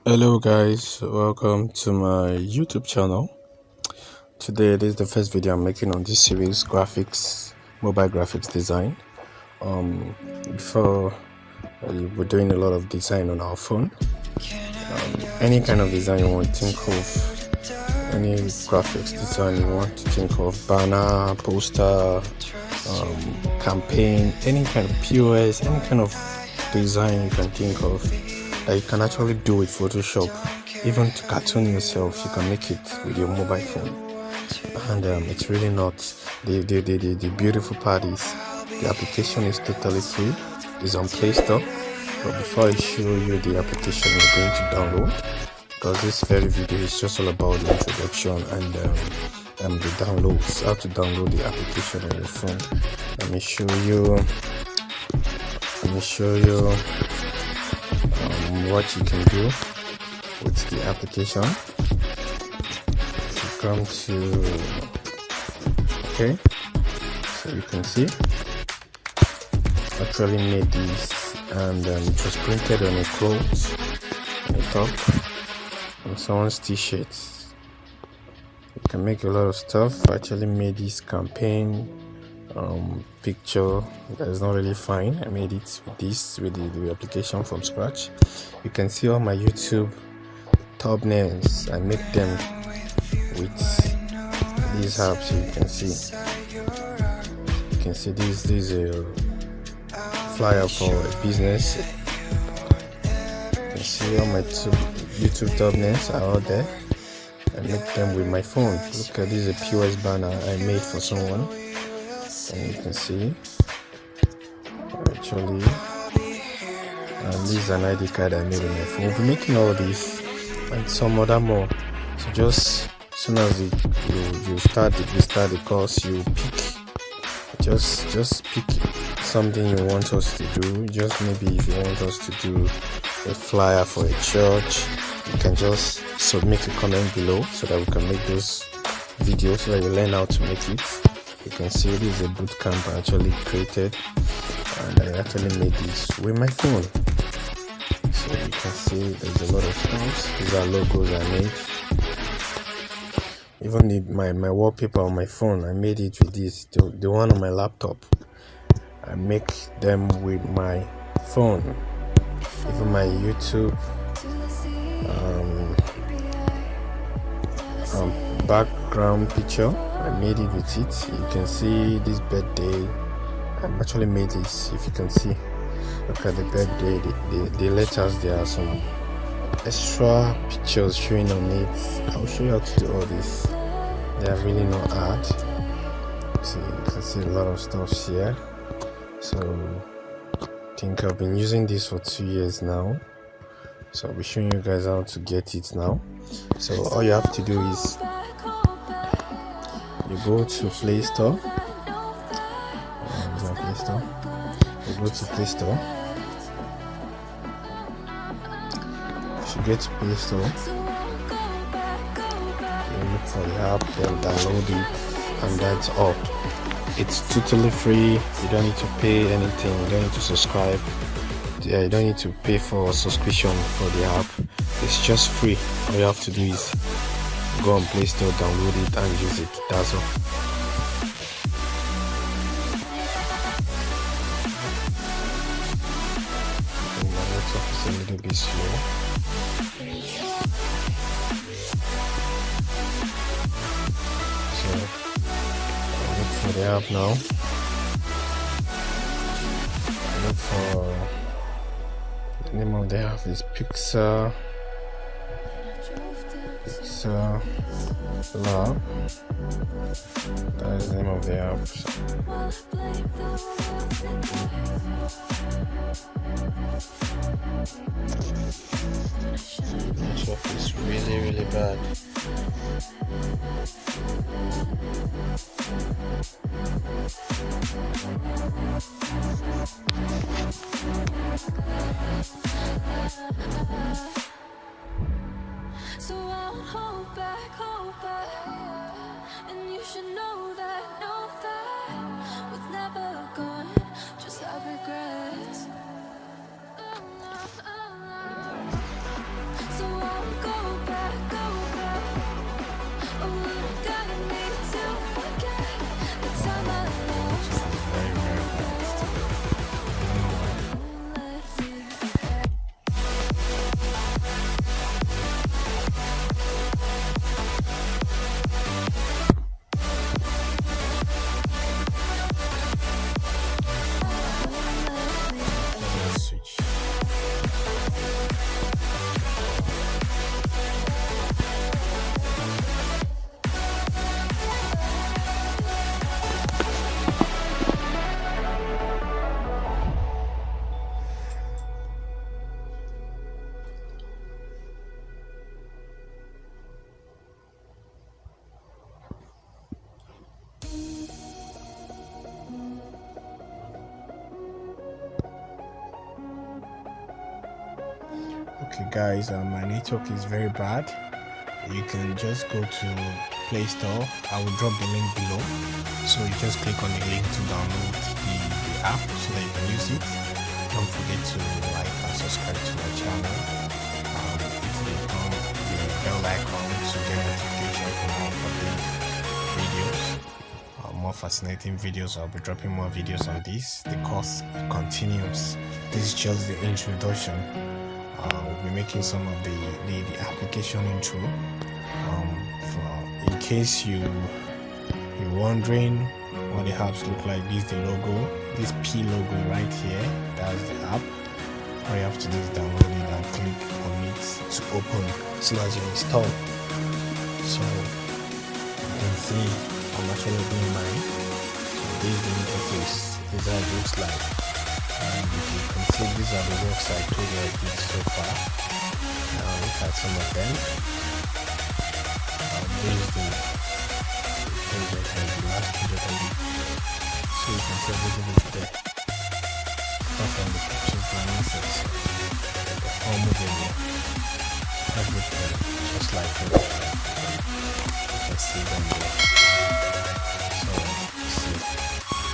Hello guys, welcome to my YouTube channel. Today this is the first video I'm making on this series, mobile graphics design. Before we're doing a lot of design on our phone. Any kind of design you want to think of, any graphics design you want to think of, banner, poster, campaign, any kind of POS, any kind of design you can think of that you can actually do with Photoshop. Even to cartoon yourself, you can make it with your mobile phone. And it's really not the beautiful part is the application is totally free. It's on Play Store. But before I show you the application you're going to download, because this very video is just all about the introduction and the downloads, how to download the application on your phone. Let me show you what you can do with the application. If you come to so you can see actually made this, and it was printed on a cloth on the top on someone's t-shirts. You can make a lot of stuff. I actually made this campaign picture that's not really fine. I made it with the application from scratch. You can see all my YouTube thumbnails. I make them with these apps. You can see this is a flyer for a business. You can see all my YouTube thumbnails are out there. I make them with my phone. Look at this, a POS banner I made for someone, and you can see actually, and this is an ID card I made on my phone. We'll be making all this and some other more. So just as soon as you start the course, you pick just pick something you want us to do. Just maybe if you want us to do a flyer for a church, you can just submit a comment below so that we can make those videos so that you learn how to make it. You can see this is a boot camp I actually created, and I actually made this with my phone. So you can see there's a lot of stuff. These are logos I made. Even my wallpaper on my phone, I made it with this. The one on my laptop, I make them with my phone. Even my YouTube background picture, I made it with it. You can see this birthday. I actually made this. If you can see, look at the birthday. The letters. There are some extra pictures showing on it. I'll show you how to do all this. They are really not hard. So you can see a lot of stuff here. So I think I've been using this for 2 years now. So I'll be showing you guys how to get it now. So all you have to do is you go to Play Store. Play Store. You go to Play Store. You get to Play Store. You look for the app, then download it, and that's all. It's totally free. You don't need to pay anything. You don't need to subscribe. You don't need to pay for a subscription for the app. It's just free. All you have to do is go on Play Store, download it, and use it. That's all. My network is a little bit slow. So I look for the app now. I look for the name of the app is pixerlab. That is the name of the app. Network is really bad. So I won't hold back, and you should know that was never gone, just have regrets. So guys, my network is very bad. You can just go to Play Store. I will drop the link below, so you just click on the link to download the app so that you can use it. Don't forget to like and subscribe to my channel. If you turn the bell icon to get notification for more updated videos, more fascinating videos. I'll be dropping more videos on this. The course continues. This is just the introduction. We'll be making some of the application intro. In case you're wondering what the apps look like, this is the logo, this P logo right here. That's the app. All you have to do is download it and click on it to open as soon as you install. So you can see I'm actually doing mine. So this is the interface. This is how it looks like. And if you can see, these are the works I told you I did so far. Now look at some of them. This is the project and the last project I did. So you can see everything is there. Apart from the pictures, the answers, all moving here. Everything, just like everything. You can see them there. So you see,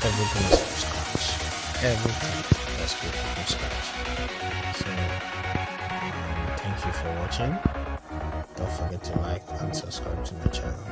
everything is from scratch. Everything was created from scratch. So thank you for watching. Don't forget to like and subscribe to my channel.